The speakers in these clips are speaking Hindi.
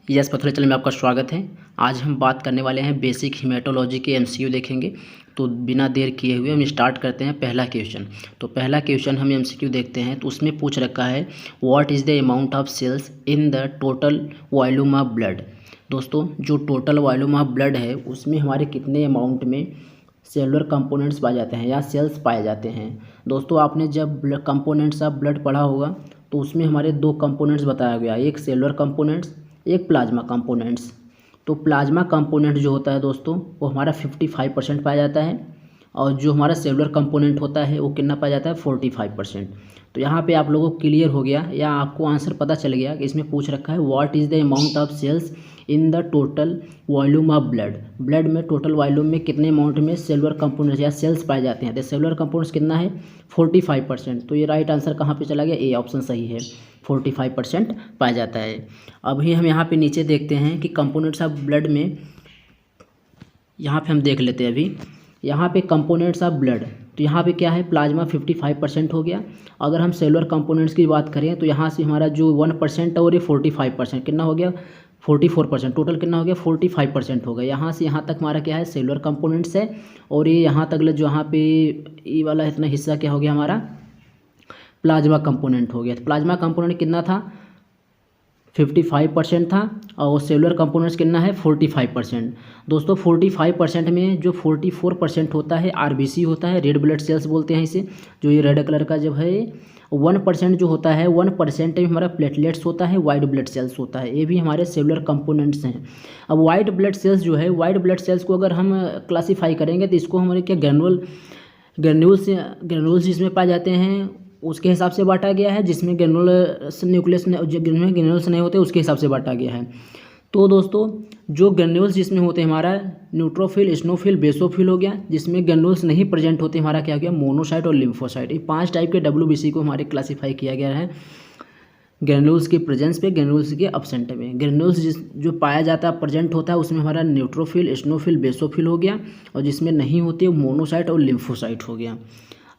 यस पैथोलॉजी में आपका स्वागत है। आज हम बात करने वाले हैं बेसिक हीमेटोलॉजी के एमसीक्यू देखेंगे। तो बिना देर किए हुए हम स्टार्ट करते हैं पहला क्वेश्चन। तो पहला क्वेश्चन हम एमसीक्यू देखते हैं। तो उसमें पूछ रखा है what is the amount of cells in the total volume of blood. दोस्तों जो टोटल वॉल्यूम ऑफ ब्लड है उसमें हमारे कितने अमाउंट में सेलुलर कंपोनेंट्स पाए जाते हैं या सेल्स पाए जाते हैं। दोस्तों आपने जब कंपोनेंट्स ऑफ ब्लड पढ़ा होगा तो उसमें हमारे दो कंपोनेंट्स बताया गया, एक सेलुलर कंपोनेंट्स, एक प्लाज्मा कंपोनेंट्स। तो प्लाज्मा कंपोनेंट जो होता है दोस्तों वो हमारा 55% पाया जाता है और जो हमारा सेलुलर कंपोनेंट होता है वो कितना पाया जाता है 45%। तो यहाँ पे आप लोगों को क्लियर हो गया या आपको आंसर पता चल गया कि इसमें पूछ रखा है what is the amount of cells in the total volume of blood. Blood में टोटल वॉल्यूम में कितने अमाउंट में सेलुलर कंपोनेंट्स या सेल्स पाए जाते हैं। तो सेलुलर कंपोनेंट्स कितना है 45%। तो ये राइट आंसर कहाँ पे चला गया, ए ऑप्शन सही है, 45% पाया जाता है। अभी हम यहाँ पे नीचे देखते हैं कि कंपोनेंट्स ऑफ ब्लड में, यहाँ पे हम देख लेते हैं अभी यहाँ पे कंपोनेंट्स ऑफ ब्लड। तो यहाँ पे क्या है प्लाज्मा 55% हो गया। अगर हम सेलुलर कंपोनेंट्स की बात करें तो यहाँ से हमारा जो 1% है और ये 45% कितना हो गया 44%। टोटल कितना हो गया 45% हो गया। यहाँ से यहाँ तक हमारा क्या है सेलुलर कंपोनेंट्स है और ये यहाँ तक जो यहाँ पे ये वाला इतना हिस्सा क्या हो गया हमारा प्लाज्मा कंपोनेंट हो गया। तो प्लाज्मा कंपोनेंट कितना था 55% था और सेलुलर कंपोनेंट्स कितना है 45%। दोस्तों 45% में जो 44% होता है आरबीसी होता है, रेड ब्लड सेल्स बोलते हैं इसे, जो ये रेड कलर का जब है 1% जो होता है 1% में हमारा प्लेटलेट्स होता है, वाइट ब्लड सेल्स होता है, ये भी हमारे सेलुलर कंपोनेंट्स हैं। अब वाइट ब्लड सेल्स जो है, वाइट ब्लड सेल्स को अगर हम क्लासीफाई करेंगे तो इसको हमारे क्या ग्रेन्यूल्स जिसमें पाए जाते हैं उसके हिसाब से बांटा गया है, जिसमें ग्रेन्युलस न्यूक्लियस जिनमें ग्रेन्यूल्स नहीं होते उसके हिसाब से बांटा गया है। तो दोस्तों जो ग्रेन्यूल्स जिसमें होते हैं हमारा न्यूट्रोफिल, स्नोफिल, बेसोफिल हो गया। जिसमें ग्रेन्यूल्स नहीं प्रेजेंट होते हमारा क्या हो गया मोनोसाइट और लिम्फोसाइट। ये 5 टाइप के WBC को हमारे क्लासीफाई किया गया है ग्रेन्यूल्स के प्रेजेंस पे, ग्रेन्यूल्स के अपसेंट में। ग्रेन्यूल्स जो पाया जाता है प्रेजेंट होता है उसमें हमारा न्यूट्रोफिल, स्नोफिल, बेसोफिल हो गया और जिसमें नहीं होते मोनोसाइट और लिम्फोसाइट हो गया।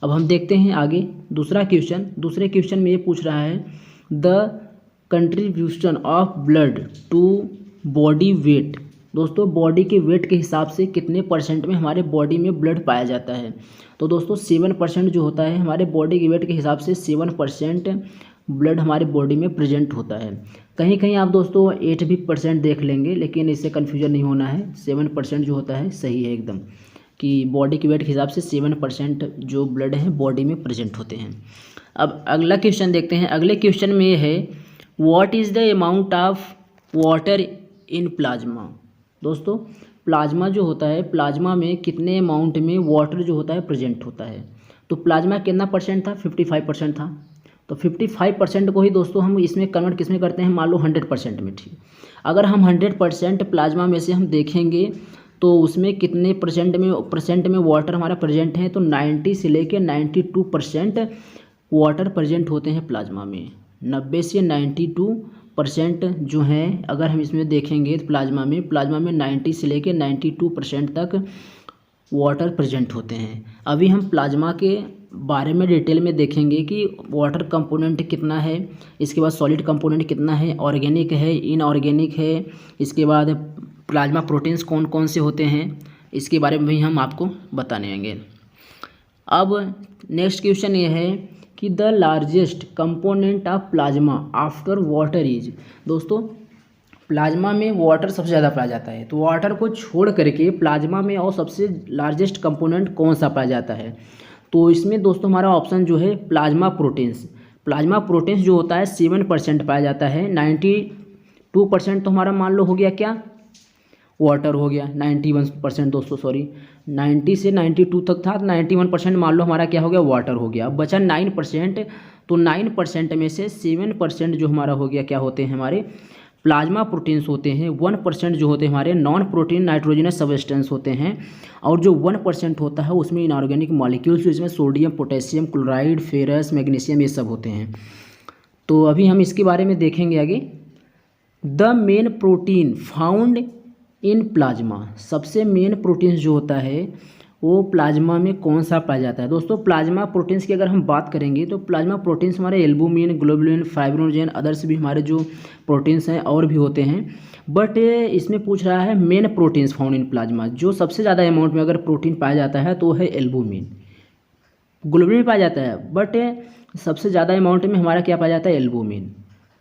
अब हम देखते हैं आगे दूसरा क्वेश्चन। दूसरे क्वेश्चन में ये पूछ रहा है the contribution of blood to body weight. दोस्तों बॉडी के वेट के हिसाब से कितने % में हमारे बॉडी में ब्लड पाया जाता है। तो दोस्तों 7% जो होता है हमारे बॉडी के वेट के हिसाब से 7% ब्लड हमारे बॉडी में प्रेजेंट होता है। कहीं कहीं आप दोस्तों 8 भी % देख लेंगे, लेकिन इससे कन्फ्यूजन नहीं होना है। 7% जो होता है सही है एकदम, कि बॉडी के वेट के हिसाब से 7% जो ब्लड है बॉडी में प्रेजेंट होते हैं। अब अगला क्वेश्चन देखते हैं। अगले क्वेश्चन में ये है what is the amount of water in plasma. दोस्तों प्लाज्मा जो होता है, प्लाज्मा में कितने अमाउंट में वाटर जो होता है प्रेजेंट होता है। तो प्लाज्मा कितना % था 55% था। तो 55% को ही दोस्तों हम इसमें कन्वर्ट किस में करते हैं, मान लो 100% में। ठीक, अगर हम 100% प्लाज्मा में से हम देखेंगे तो उसमें कितने % में वाटर हमारा प्रेजेंट है। तो 90 से लेकर 92% वाटर प्रेजेंट होते हैं प्लाज्मा में। 90 से 92% जो हैं अगर हम इसमें देखेंगे तो प्लाज्मा में 90 से लेकर 92% तक वाटर प्रेजेंट होते हैं। अभी हम प्लाज्मा के बारे में डिटेल में देखेंगे कि वाटर कंपोनेंट कितना है, इसके बाद सॉलिड कंपोनेंट कितना है, ऑर्गेनिक है, इनऑर्गेनिक है, इसके बाद प्लाज्मा प्रोटीन्स कौन कौन से होते हैं, इसके बारे में भी हम आपको बताने आएंगे। अब नेक्स्ट क्वेश्चन ये है कि the largest component of plasma after water is. दोस्तों प्लाज्मा में वाटर सबसे ज़्यादा पाया जाता है, तो वाटर को छोड़ करके प्लाज्मा में और सबसे लार्जेस्ट कंपोनेंट कौन सा पाया जाता है। तो इसमें दोस्तों हमारा ऑप्शन जो है प्लाज्मा प्रोटीन्स। प्लाज्मा प्रोटीन्स जो होता है 7% पाया जाता है। 92% तो हमारा मान लो हो गया क्या वाटर हो गया। 91% दोस्तों सॉरी 90 से 92 तक था, 91% मान लो हमारा क्या हो गया वाटर हो गया। अब बचा 9%, तो 9% में से 7% जो हमारा हो गया क्या होते हैं हमारे प्लाज्मा प्रोटीन्स होते हैं। 1% जो होते हैं हमारे नॉन प्रोटीन नाइट्रोजनस सब्सटेंस होते हैं और जो 1% होता है उसमें इनऑर्गेनिक मॉलिक्यूल्स जिसमें sodium, potassium, chloride, ferrous, magnesium ये सब होते हैं। तो अभी हम इसके बारे में देखेंगे आगे। The main protein found in plasma. सबसे मेन प्रोटीन्स जो होता है वो प्लाज्मा में कौन सा पाया जाता है। दोस्तों प्लाज्मा प्रोटीन्स की अगर हम बात करेंगे तो प्लाज्मा प्रोटीन्स हमारे एल्बुमिन, ग्लोबुलिन, फाइब्रिनोजेन, अदर्स भी हमारे जो प्रोटीन्स हैं और भी होते हैं। बट इसमें पूछ रहा है main proteins found in plasma, जो सबसे ज़्यादा अमाउंट में अगर प्रोटीन पाया जाता है तो है एल्बुमिन। ग्लोबुलिन में पाया जाता है बट सबसे ज़्यादा अमाउंट में हमारा क्या पाया जाता है, एल्बुमिन।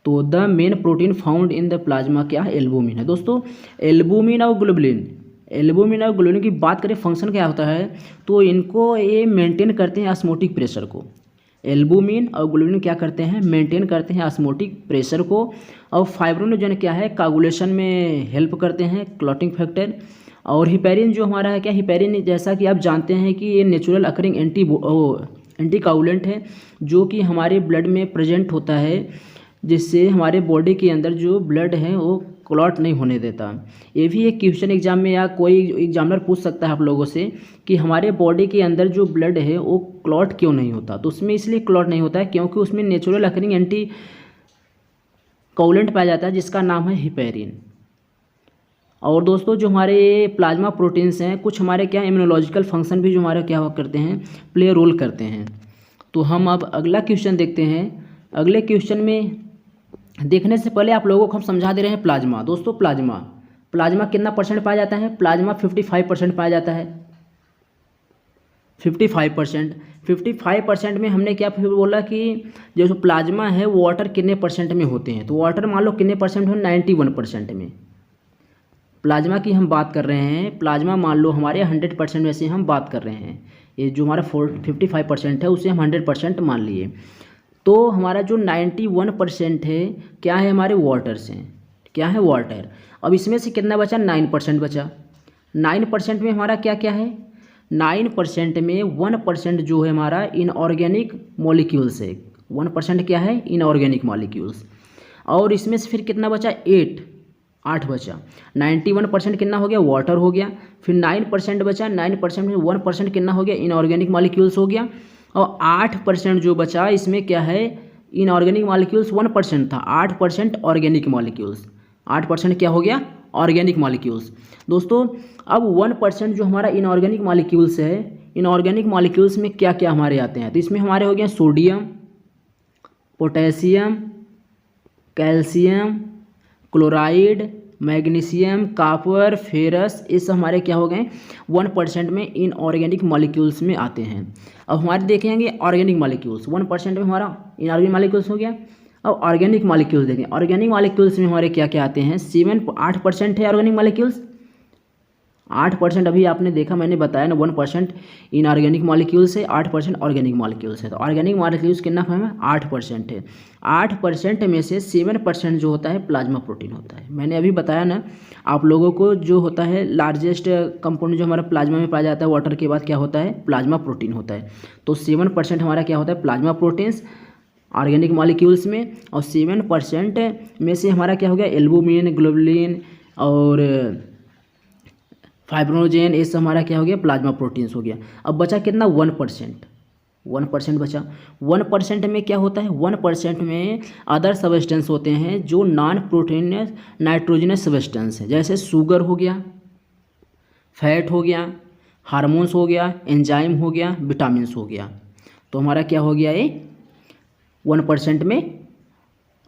तो the main protein found in the plasma क्या है, एल्बुमिन है दोस्तों। एल्बुमिन और ग्लोबुलिन की बात करें फंक्शन क्या होता है, तो इनको ये मेंटेन करते हैं ऑस्मोटिक प्रेशर को। एल्बुमिन और ग्लोबुलिन क्या करते हैं, मेंटेन करते हैं ऑस्मोटिक प्रेशर को। और फाइब्रिनोजन क्या है, कोगुलेशन में हेल्प करते हैं, क्लॉटिंग फैक्टर। और हिपेरिन जो हमारा है क्या, हिपेरिन जैसा कि आप जानते हैं कि ये नेचुरल अकरिंग एंटी कोगुलेंट है, जो कि हमारे ब्लड में प्रेजेंट होता है, जिससे हमारे बॉडी के अंदर जो ब्लड है वो क्लॉट नहीं होने देता। ये भी एक क्वेश्चन एग्जाम में या कोई एग्जामिनर पूछ सकता है आप लोगों से कि हमारे बॉडी के अंदर जो ब्लड है वो क्लॉट क्यों नहीं होता। तो उसमें इसलिए क्लॉट नहीं होता है क्योंकि उसमें नेचुरल अकरिंग एंटी कोगुलेंट पाया जाता है, जिसका नाम है हिपेरिन। और दोस्तों जो हमारे प्लाज्मा प्रोटीन्स हैं, कुछ हमारे क्या इम्यूनोलॉजिकल फंक्शन भी जो हमारे क्या करते हैं, प्ले रोल करते हैं। तो हम अब अगला क्वेश्चन देखते हैं। अगले क्वेश्चन में देखने से पहले आप लोगों को हम समझा दे रहे हैं प्लाज्मा। दोस्तों प्लाज्मा कितना परसेंट पाया जाता है, प्लाज्मा 55% पाया जाता है। 55% में हमने क्या फिर बोला कि जो प्लाज्मा है वो वाटर कितने परसेंट में होते हैं, तो वाटर मान लो कितने परसेंट हो, 91% में। प्लाज्मा की हम बात कर रहे हैं, प्लाज्मा मान लो हमारे 100% में से हम बात कर रहे हैं। ये जो हमारा 55% है उसे हम 100% मान लिए। तो हमारा जो 91% है क्या है, हमारे वाटर्स हैं। क्या है, वाटर। अब इसमें से कितना बचा, 9% बचा। 9% में हमारा क्या क्या है, 9% में 1% जो है हमारा इनऑर्गेनिक मॉलिक्यूल्स है। 1% क्या है, इनऑर्गेनिक मॉलिक्यूल्स। और इसमें से फिर कितना बचा, 8 बचा। 91% कितना हो गया, वाटर हो गया। फिर 9% बचा, 9% में 1% कितना हो गया, इनऑर्गेनिक मॉलिक्यूल्स हो गया। और 8% जो बचा इसमें क्या है, इनऑर्गेनिक मॉलिक्यूल्स 1% था, 8% ऑर्गेनिक मॉलिक्यूल्स। 8% क्या हो गया, ऑर्गेनिक मॉलिक्यूल्स। दोस्तों अब 1% जो हमारा इनऑर्गेनिक मॉलिक्यूल्स है, इनऑर्गेनिक मॉलिक्यूल्स में क्या क्या हमारे आते हैं, तो इसमें हमारे हो गया sodium, potassium, calcium, chloride, magnesium, copper, ferrous, ये सब हमारे क्या हो गए, 1% में इनऑर्गेनिक मॉलिक्यूल्स में आते हैं। अब हमारे देखेंगे ऑर्गेनिक मॉलिक्यूल्स, 1% में हमारा इनऑर्गेनिक मॉलिक्यूल्स हो गया। अब ऑर्गेनिक मॉलिक्यूल्स देखें, ऑर्गेनिक मॉलिक्यूल्स में हमारे क्या क्या आते हैं, 8% है ऑर्गेनिक मॉलिक्यूल्स। 8% अभी आपने देखा, मैंने बताया ना, 1% इनऑर्गेनिक मॉलिक्यूल्स है, 8% ऑर्गेनिक मॉलिक्यूल्स है। तो ऑर्गेनिक मॉलिक्यूल्स कितना है, 8% है। 8% में से 7% जो होता है प्लाज्मा प्रोटीन होता है। मैंने अभी बताया ना आप लोगों को, जो होता है लार्जेस्ट कंपोनेंट जो हमारा प्लाज्मा में पाया जाता है वाटर के बाद क्या होता है, प्लाज्मा प्रोटीन होता है। तो 7% हमारा क्या होता है, प्लाज्मा प्रोटीन्स ऑर्गेनिक मॉलिक्यूल्स में। और 7% में से हमारा क्या हो गया, एल्बुमिन, ग्लोबुलिन और फाइब्रिनोजेन, ये सब हमारा क्या हो गया, प्लाज्मा प्रोटीन्स हो गया। अब बचा कितना, 1% बचा। 1% में क्या होता है, 1% में अदर सब्सटेंस होते हैं जो नॉन प्रोटीनस नाइट्रोजनस सब्सटेंस है, जैसे शुगर हो गया, फैट हो गया, हार्मोन्स हो गया, एंजाइम हो गया, विटामिन्स हो गया। तो हमारा क्या हो गया, ये 1% में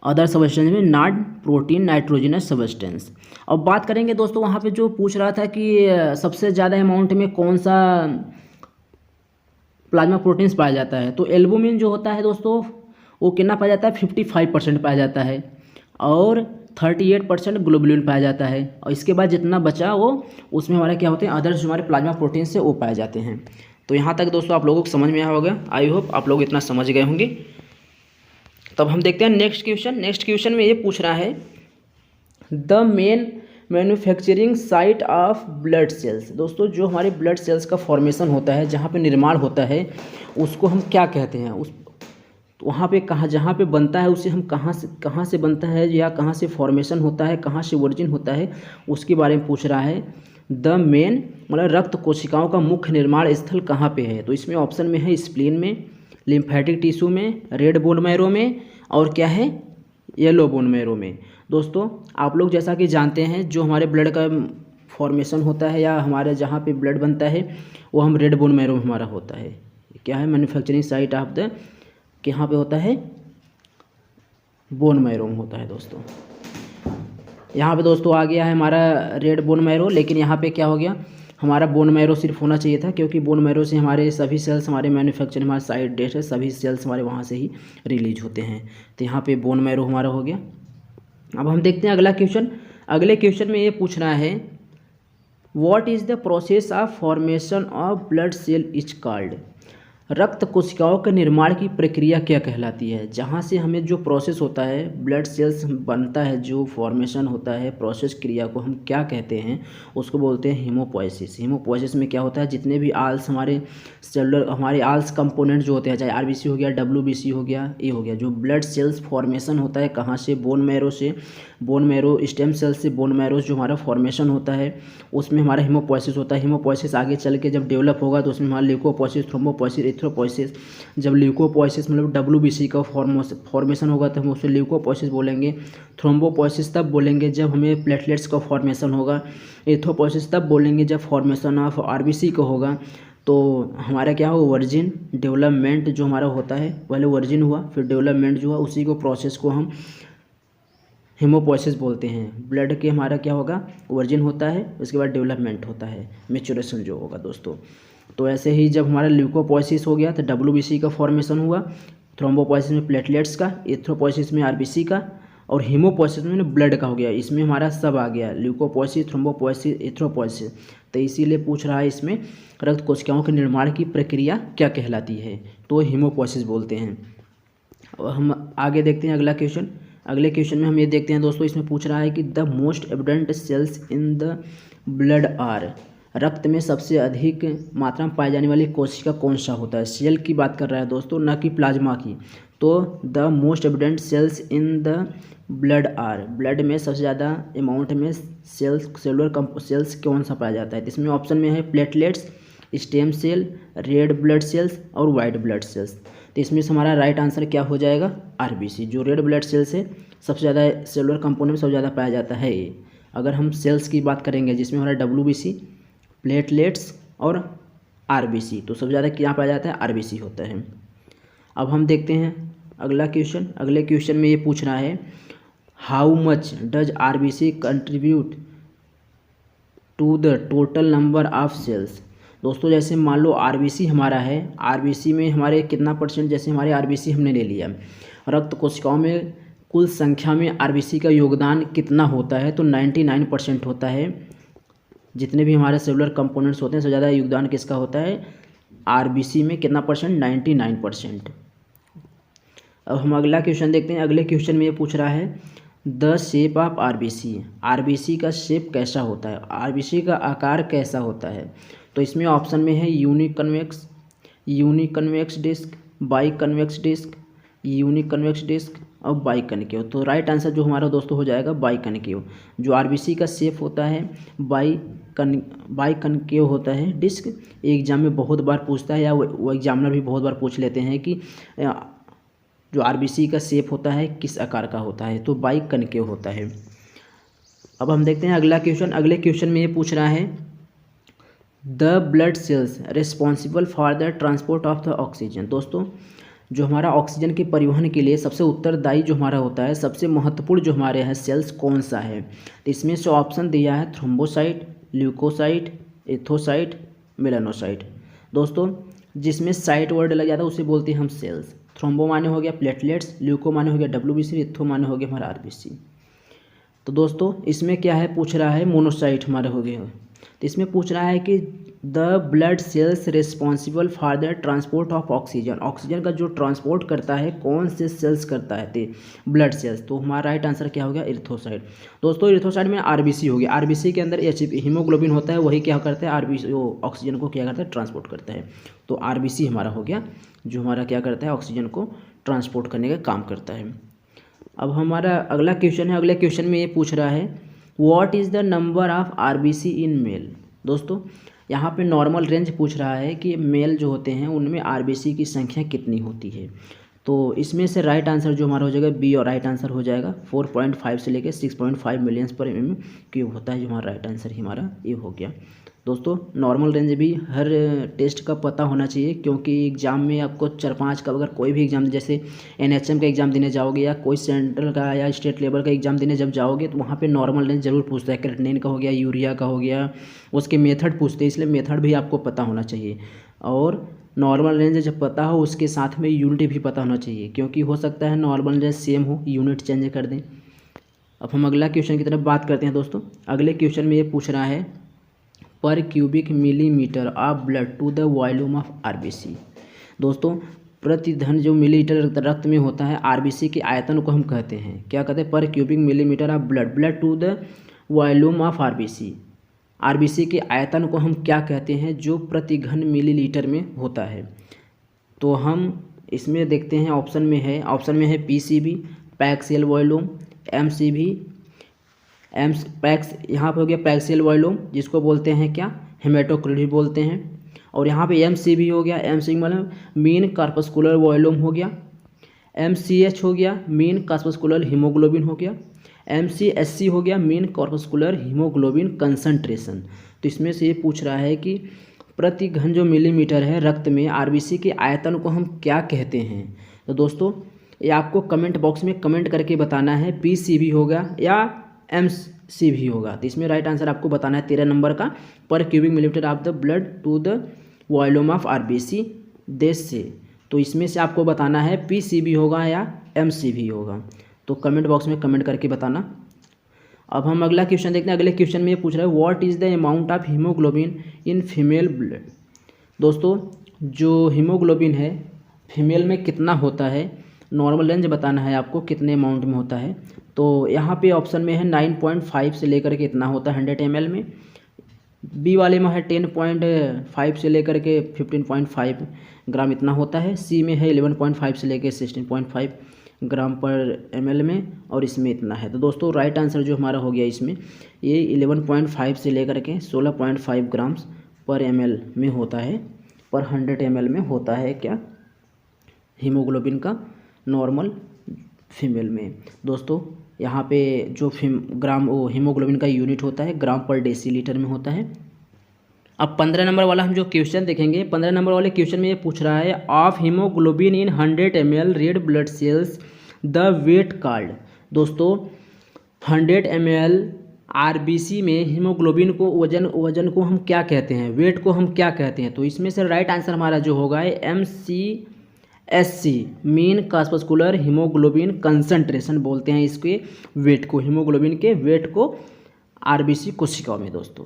अदर सब्सटेंस में नॉन प्रोटीन नाइट्रोजनस सब्सटेंस। अब बात करेंगे दोस्तों, वहाँ पे जो पूछ रहा था कि सबसे ज़्यादा अमाउंट में कौन सा प्लाज्मा प्रोटीन्स पाया जाता है, तो एल्बुमिन जो होता है दोस्तों वो कितना पाया जाता है, 55% पाया जाता है। और 38% ग्लोबुलिन पाया जाता है। और इसके बाद जितना बचा वो उसमें हमारे क्या होते हैं, अदर्स जो हमारे प्लाज्मा प्रोटीन से वो पाए जाते हैं। तो यहाँ तक दोस्तों आप लोगों को समझ में आया होगा, आई होप आप लोग इतना समझ गए होंगे। तब हम देखते हैं नेक्स्ट क्वेश्चन। नेक्स्ट क्वेश्चन में ये पूछ रहा है, the main manufacturing site of blood cells. दोस्तों जो हमारे ब्लड सेल्स का फॉर्मेशन होता है, जहाँ पे निर्माण होता है, उसको हम क्या कहते हैं, उस वहाँ पे कहाँ जहाँ पे बनता है उसे हम कहाँ से बनता है, या कहाँ से फॉर्मेशन होता है, कहाँ से ओरिजिन होता है, उसके बारे में पूछ रहा है। द मेन मतलब रक्त कोशिकाओं का मुख्य निर्माण स्थल कहाँ पे है, तो इसमें ऑप्शन में है स्प्लीन में, लिम्फेटिक टिश्यू में, रेड बोन मैरो में, और क्या है, येलो बोन मैरो में। दोस्तों आप लोग जैसा कि जानते हैं, जो हमारे ब्लड का फॉर्मेशन होता है या हमारे जहाँ पे ब्लड बनता है वो हम रेड बोन मैरो में हमारा होता है। क्या है, मैन्युफैक्चरिंग साइट ऑफ द, कहाँ पे होता है, बोन मैरो में होता है दोस्तों। यहाँ पे दोस्तों आ गया है हमारा रेड बोन मैरो, लेकिन यहाँ पे क्या हो गया, हमारा बोन मैरो सिर्फ होना चाहिए था, क्योंकि बोन मैरो से हमारे सभी सेल्स, हमारे मैन्युफैक्चर, हमारे साइड डेट है, सभी सेल्स हमारे वहाँ से ही रिलीज होते हैं। तो यहाँ पे बोन मैरो हमारा हो गया। अब हम देखते हैं अगला क्वेश्चन। अगले क्वेश्चन में ये पूछ रहा है what is the process of formation of blood cell is called. रक्त कोशिकाओं के निर्माण की प्रक्रिया क्या कहलाती है। जहाँ से हमें जो प्रोसेस होता है, ब्लड सेल्स बनता है, जो फॉर्मेशन होता है, प्रोसेस क्रिया को हम क्या कहते हैं, उसको बोलते हैं हीमोपोइसिस। हीमोपोइसिस में क्या होता है, जितने भी आल्स हमारे सेलुलर, हमारे आल्स कंपोनेंट जो होते हैं, चाहे आरबीसी हो गया, डब्ल्यूबीसी हो गया, ये हो गया, जो ब्लड सेल्स फॉर्मेशन होता है, कहाँ से, बोन मैरो से, बोन मैरो स्टेम सेल से बोन मैरो जो हमारा फॉर्मेशन होता है, उसमें हमारा हीमोपोइसिस होता है। हीमोपोइसिस आगे चल के जब डेवलप होगा तो उसमें हमारा ल्यूकोपोइसिस, थ्रोम्बोपोइसिस, एरिथ्रोपोइसिस। जब ल्यूकोपोइसिस मतलब डब्ल्यूबीसी का फॉर्मेशन होगा तो हम उसे ल्यूकोपोइसिस बोलेंगे। थ्रोम्बोपोइसिस तब बोलेंगे जब हमें प्लेटलेट्स का फॉर्मेशन होगा। एरिथ्रोपोइसिस तब बोलेंगे जब फॉर्मेशन ऑफ आरबीसी का होगा। तो हमारा क्या होगा, वर्जिन डेवलपमेंट जो हमारा होता है, पहले वर्जिन हुआ, फिर डेवलपमेंट जो हुआ, उसी को प्रोसेस को हम हीमोपोइसिस बोलते हैं। ब्लड के हमारा क्या होगा, वर्जिन होता है, उसके बाद डेवलपमेंट होता है, मैच्योरेशन जो होगा दोस्तों। तो ऐसे ही जब हमारा ल्यूकोपोइसिस हो गया तो डब्ल्यूबीसी का फॉर्मेशन हुआ, थ्रोम्बोपोइसिस में प्लेटलेट्स का, एरिथ्रोपोइसिस में आरबीसी का, और हीमोपोइसिस में ब्लड का हो गया। इसमें हमारा सब आ गया, ल्यूकोपोइसिस, थ्रोम्बोपोइसिस, एरिथ्रोपोइसिस। तो इसीलिए पूछ रहा है इसमें रक्त कोशिकाओं के निर्माण की प्रक्रिया क्या कहलाती है, तो हीमोपोइसिस बोलते हैं। और हम आगे देखते हैं अगला क्वेश्चन। अगले क्वेश्चन में हम ये देखते हैं दोस्तों, इसमें पूछ रहा है कि the most evident cells in the blood are. रक्त में सबसे अधिक मात्रा में पाई जाने वाली कोशिका कौन सा होता है। सेल की बात कर रहा है दोस्तों, ना कि प्लाज्मा की। तो the most evident cells in the blood are, blood में सबसे ज़्यादा अमाउंट में सेल्स कौन सा पाया जाता है। इसमें ऑप्शन में है platelets, stem cell, red blood cells और वाइट ब्लड सेल्स। तो इसमें से हमारा राइट आंसर क्या हो जाएगा, आरबीसी। जो रेड ब्लड सेल्स है, सबसे ज़्यादा सेलुलर कंपोनेंट में सबसे ज़्यादा पाया जाता है ये। अगर हम सेल्स की बात करेंगे जिसमें हमारा डब्ल्यूबीसी, प्लेटलेट्स और आरबीसी, तो सबसे ज़्यादा क्या पाया जाता है, आरबीसी होता है। अब हम देखते हैं अगला क्वेश्चन। अगले क्वेश्चन में ये पूछ रहा है how much does RBC contribute to the total number of cells. दोस्तों जैसे मान लो आरबीसी हमारा है, आरबीसी में हमारे कितना परसेंट, जैसे हमारे आरबीसी हमने ले लिया, रक्त कोशिकाओं में कुल संख्या में आरबीसी का योगदान कितना होता है, तो 99% होता है। जितने भी हमारे सेलुलर कंपोनेंट्स होते हैं सबसे ज़्यादा योगदान किसका होता है, आरबीसी में। कितना परसेंट, 99%। अब हम अगला क्वेश्चन देखते हैं। अगले क्वेश्चन में ये पूछ रहा है the shape of RBC. RBC का शेप कैसा होता है, आरबीसी का आकार कैसा होता है। तो इसमें ऑप्शन में है uniconvex disc, biconvex disc, uniconvex disc और बाई कनकेव। तो राइट आंसर जो हमारा दोस्तों हो जाएगा बाई कनकेव। जो आरबीसी का शेप होता है बाई कनकेव होता है डिस्क। एग्जाम में बहुत बार पूछता है, या वो एग्जामिनर भी बहुत बार पूछ लेते हैं कि जो आरबीसी का शेप होता है किस आकार का होता है, तो बाई कनकेव होता है। अब हम देखते हैं अगला क्वेश्चन। अगले क्वेश्चन में ये पूछ रहा है the blood cells responsible for the transport of the oxygen. दोस्तों जो हमारा ऑक्सीजन के परिवहन के लिए सबसे उत्तरदायी जो हमारा होता है, सबसे महत्वपूर्ण जो हमारे हैं सेल्स कौन सा है। तो इसमें से ऑप्शन दिया है थ्रोम्बोसाइट, ल्यूकोसाइट, एथोसाइट, मेलानोसाइट। दोस्तों जिसमें साइट वर्ड लग जाता है उसे बोलते हैं हम सेल्स। थ्रोम्बो माने हो गया प्लेटलेट्स, ल्यूको माने हो गया डब्ल्यूबीसी, एथो माने हो गया हमारा आरबीसी। तो दोस्तों इसमें क्या है, पूछ रहा है मोनोसाइट हमारे हो गए। तो इसमें पूछ रहा है कि the blood cells responsible for the transport of oxygen. Oxygen का जो ट्रांसपोर्ट करता है कौन से सेल्स करता है, तो ब्लड सेल्स। तो हमारा राइट आंसर क्या हो गया, इरिथ्रोसाइट। दोस्तों इरिथ्रोसाइट में आरबीसी हो गया, आरबीसी के अंदर हीमोग्लोबिन होता है, वही क्या करता है, आरबीसी ऑक्सीजन को क्या करता है, ट्रांसपोर्ट करता है। तो आरबीसी हमारा हो गया जो हमारा क्या करता है, ऑक्सीजन को ट्रांसपोर्ट करने का काम करता है। अब हमारा अगला क्वेश्चन है। अगले क्वेश्चन में ये पूछ रहा है what is the number of RBC in male. दोस्तों यहाँ पे नॉर्मल रेंज पूछ रहा है कि मेल जो होते हैं उनमें आरबीसी की संख्या कितनी होती है। तो इसमें से राइट आंसर जो हमारा हो जाएगा बी, और राइट आंसर हो जाएगा 4.5 से लेकर 6.5 मिलियंस पर mm³ होता है, जो हमारा राइट आंसर ही हमारा ये हो गया। दोस्तों नॉर्मल रेंज भी हर टेस्ट का पता होना चाहिए, क्योंकि एग्ज़ाम में आपको 4-5 का अगर कोई भी एग्ज़ाम, जैसे NHM का एग्ज़ाम देने जाओगे या कोई सेंट्रल का या स्टेट लेवल का एग्ज़ाम देने जब जाओगे तो वहाँ पे नॉर्मल रेंज जरूर पूछता है। क्रेटिनिन का हो गया, यूरिया का हो गया, उसके मेथड पूछते हैं, इसलिए मेथड भी आपको पता होना चाहिए। और नॉर्मल रेंज जब पता हो उसके साथ में यूनिट भी पता होना चाहिए, क्योंकि हो सकता है नॉर्मल रेंज सेम हो, यूनिट चेंज कर दें। अब हम अगला क्वेश्चन की तरफ बात करते हैं दोस्तों। अगले क्वेश्चन में ये पूछ रहा है per cubic millimetre of blood to the volume of RBC। दोस्तों प्रति घन जो मिलीलीटर रक्त में होता है RBC के आयतन को हम कहते हैं, क्या कहते हैं, per cubic millimetre of blood to the volume of RBC के आयतन को हम क्या कहते हैं, जो प्रति घन मिलीलीटर में होता है। तो हम इसमें देखते हैं, ऑप्शन में है PCV पैक्सियल वॉल्यूम, MCV पैक्स, यहाँ पे हो गया पैक्सियल वॉल्यूम जिसको बोलते हैं क्या, हेमेटोक्रिट भी बोलते हैं। और यहाँ पे MCV हो गया, MCV मतलब मीन कार्पस्कुलर वॉल्यूम हो गया। MCH हो गया, मीन कार्पस्कुलर हीमोग्लोबिन हो गया। MCSC हो गया, मीन कार्पस्कुलर हीमोग्लोबिन कंसंट्रेशन। तो इसमें से ये पूछ रहा है कि प्रति घन जो मिलीमीटर है रक्त में RBC के आयतन को हम क्या कहते हैं। तो दोस्तों ये आपको कमेंट बॉक्स में कमेंट करके बताना है, PCV होगा या MCV होगा। तो इसमें राइट आंसर आपको बताना है 13 नंबर का, per cubic millimetre of the blood to the volume of RBC देश से। तो इसमें से आपको बताना है PCV होगा या MCV होगा। तो कमेंट बॉक्स में कमेंट करके बताना। अब हम अगला क्वेश्चन देखते हैं। अगले क्वेश्चन में ये पूछ रहा है what is the amount of haemoglobin in female blood. दोस्तों जो हीमोग्लोबिन है फीमेल में कितना होता है, नॉर्मल रेंज बताना है आपको कितने अमाउंट में होता है। तो यहाँ पे ऑप्शन में है 9.5 से लेकर के इतना होता है 100 ml में, बी वाले में है 10.5 से लेकर के 15.5 ग्राम इतना होता है, सी में है 11.5 से लेकर 16.5 ग्राम पर ml में, और इसमें इतना है। तो दोस्तों राइट आंसर जो हमारा हो गया इसमें ये 11.5 से लेकर के 16.5 ग्राम्स पर ml में होता है, पर 100 ml में होता है क्या, हीमोग्लोबिन का नॉर्मल फीमेल में। दोस्तों यहाँ पे जो ग्राम वो हीमोग्लोबिन का यूनिट होता है ग्राम पर डेसीलीटर में होता है। अब 15 नंबर वाला हम जो क्वेश्चन देखेंगे, 15 नंबर वाले क्वेश्चन में ये पूछ रहा है of haemoglobin in 100 ml red blood cells the weight called. दोस्तों 100 ml RBC में हीमोग्लोबिन को वजन को हम क्या कहते हैं, वेट को हम क्या कहते हैं। तो इसमें से राइट आंसर हमारा जो होगा है MCSC mean corpuscular haemoglobin concentration बोलते हैं इसके वेट को, हीमोग्लोबिन के वेट को RBC कोशिकाओं में। दोस्तों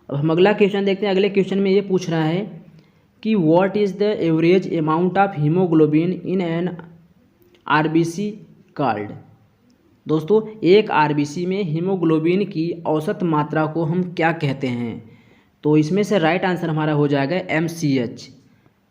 अब हम अगला क्वेश्चन देखते हैं। अगले क्वेश्चन में ये पूछ रहा है कि what is the average amount of haemoglobin in an RBC called. दोस्तों एक RBC में हीमोग्लोबिन की औसत मात्रा को हम क्या कहते हैं। तो इसमें से राइट आंसर हमारा हो जाएगा MCH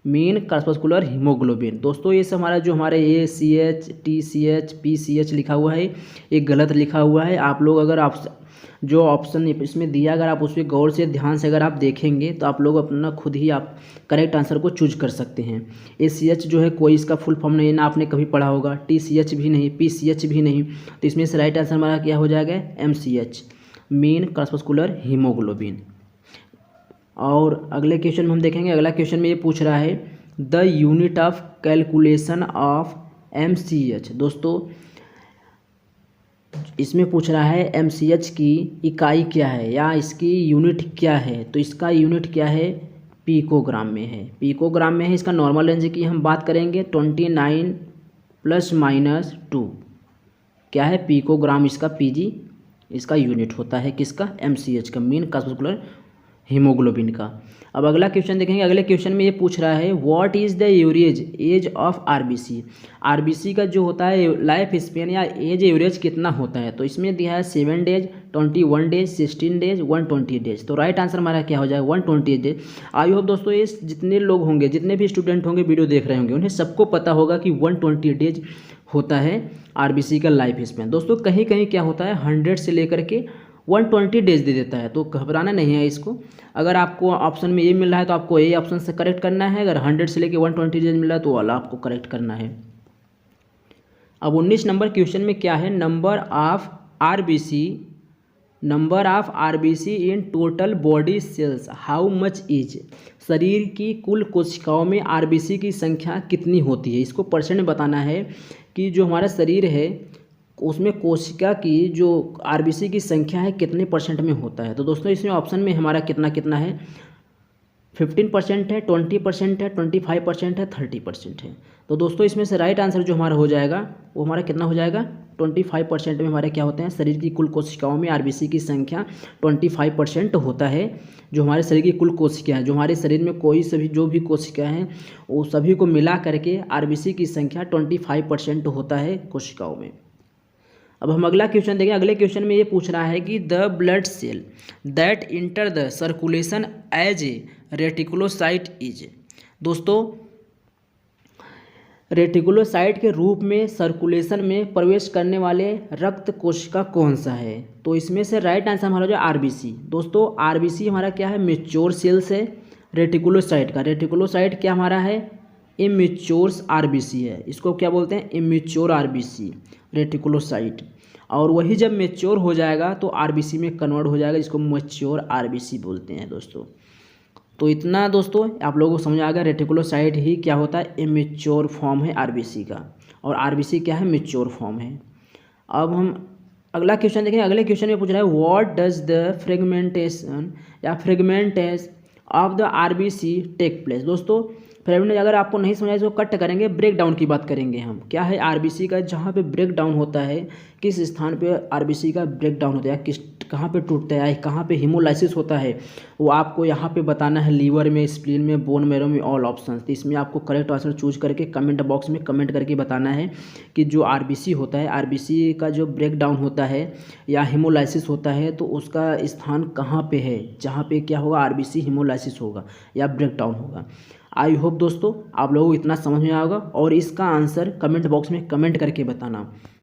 मीन कार्पस्कुलर हीमोग्लोबिन। दोस्तों ये सब हमारा जो हमारे ACH TCH PCH लिखा हुआ है ये गलत लिखा हुआ है। आप लोग अगर आप जो ऑप्शन इसमें दिया अगर आप उस पर गौर से ध्यान से अगर आप देखेंगे तो आप लोग अपना खुद ही आप करेक्ट आंसर को चूज कर सकते हैं। ACH जो है कोई इसका फुल फॉर्म नहीं ना आपने कभी पढ़ा होगा, TCH भी नहीं, PCH भी नहीं। तो इसमें से राइट आंसर हमारा क्या हो जाएगा MCH मीन कार्पस्कुलर हीमोग्लोबिन। और अगले क्वेश्चन में हम देखेंगे। अगला क्वेश्चन में ये पूछ रहा है the unit of calculation of MCH। दोस्तों इसमें पूछ रहा है MCH की इकाई क्या है या इसकी यूनिट क्या है। तो इसका यूनिट क्या है, पिकोग्राम में है, पिकोग्राम में है। इसका नॉर्मल रेंज की हम बात करेंगे 29 ± 2 क्या है, पिकोग्राम इसका PG इसका यूनिट होता है किसका, MCH का मीन कार्पस्कुलर हीमोग्लोबिन का। अब अगला क्वेश्चन देखेंगे। अगले क्वेश्चन में ये पूछ रहा है what is the average age of RBC का जो होता है लाइफ स्पेन या एज एवरेज कितना होता है। तो इसमें दिया है 7 डेज, 21 डेज, 16 डेज, 120 डेज। तो राइट आंसर हमारा क्या हो जाएगा 120 डेज। आई होप दोस्तों ये जितने लोग होंगे, जितने भी स्टूडेंट होंगे वीडियो देख रहे होंगे, उन्हें सबको पता होगा कि 120 डेज होता है RBC का लाइफ स्पेन। दोस्तों कहीं कहीं क्या होता है 100 से लेकर के 120 डेज दे देता है, तो घबराना नहीं है इसको। अगर आपको ऑप्शन में ए मिल रहा है तो आपको ए ऑप्शन से करेक्ट करना है, अगर 100 से लेके 120 डेज मिल रहा है तो वाला आपको करेक्ट करना है। अब 19 नंबर क्वेश्चन में क्या है, number of RBC in total body cells how much is. शरीर की कुल कोशिकाओं में आरबीसी की संख्या कितनी होती है, इसको परसेंट में बताना है कि जो हमारा शरीर है उसमें कोशिका की जो आरबीसी की संख्या है कितने परसेंट में होता है। तो दोस्तों इसमें ऑप्शन में हमारा कितना कितना है, 15% है, 20% है, 25% है, 30% है। तो दोस्तों इसमें से राइट आंसर जो हमारा हो जाएगा वो हमारा कितना हो जाएगा, 25% में हमारे क्या होते हैं, शरीर की कुल कोशिकाओं में आरबीसी की संख्या 25% होता है। जो हमारे शरीर की कुल कोशिका है, जो हमारे शरीर में कोई सभी जो भी कोशिका हैं वो सभी को मिला करके आरबीसी की संख्या 25% होता है कोशिकाओं में। अब हम अगला क्वेश्चन देखें। अगले क्वेश्चन में ये पूछ रहा है कि the blood cell that enter the circulation as a reticulocyte is. दोस्तों रेटिकुलोसाइट के रूप में सर्कुलेशन में प्रवेश करने वाले रक्त कोशिका कौन सा है। तो इसमें से राइट आंसर हमारा जो आरबीसी। दोस्तों आरबीसी हमारा क्या है, मैच्योर सेल्स है रेटिकुलोसाइट का। रेटिकुलोसाइट क्या हमारा है, इमेच्योर आरबीसी है, इसको क्या बोलते हैं, इमेच्योर आरबीसी रेटिकुलोसाइट। और वही जब मैच्योर हो जाएगा तो आरबीसी में कन्वर्ट हो जाएगा, जिसको मैच्योर आरबीसी बोलते हैं दोस्तों। तो इतना दोस्तों आप लोगों को समझ आ गया, रेटिकुलोसाइट ही क्या होता है, इमेच्योर फॉर्म है आरबीसी का, और आरबीसी क्या है, मैच्योर फॉर्म है। अब हम अगला क्वेश्चन देखें। अगले क्वेश्चन में पूछ रहा है व्हाट डज द फ्रेगमेंटेशन या fragmentage of the RBC take place. दोस्तों फ्रेगमेंट अगर आपको नहीं समझा इसको कट करेंगे, ब्रेक डाउन की बात करेंगे हम। क्या है आरबीसी का, जहाँ पे ब्रेक डाउन होता है, किस स्थान पे आरबीसी का ब्रेक डाउन होता है, किस कहाँ पे टूटता है, कहाँ पे हीमोलाइसिस होता है, वो आपको यहाँ पे बताना है। लीवर में, स्प्लीन में, बोन मैरो में, ऑल ऑप्शन। तो इसमें आपको करेक्ट आंसर चूज करके कमेंट बॉक्स में कमेंट करके बताना है कि जो आरबीसी होता है, आरबीसी का जो ब्रेक डाउन होता है या हीमोलाइसिस होता है तो उसका स्थान कहाँ पे है, जहाँ पे क्या होगा, आरबीसी हीमोलाइसिस होगा या ब्रेक डाउन होगा। आई होप दोस्तों आप लोगों को इतना समझ में आएगा, और इसका आंसर कमेंट बॉक्स में कमेंट करके बताना।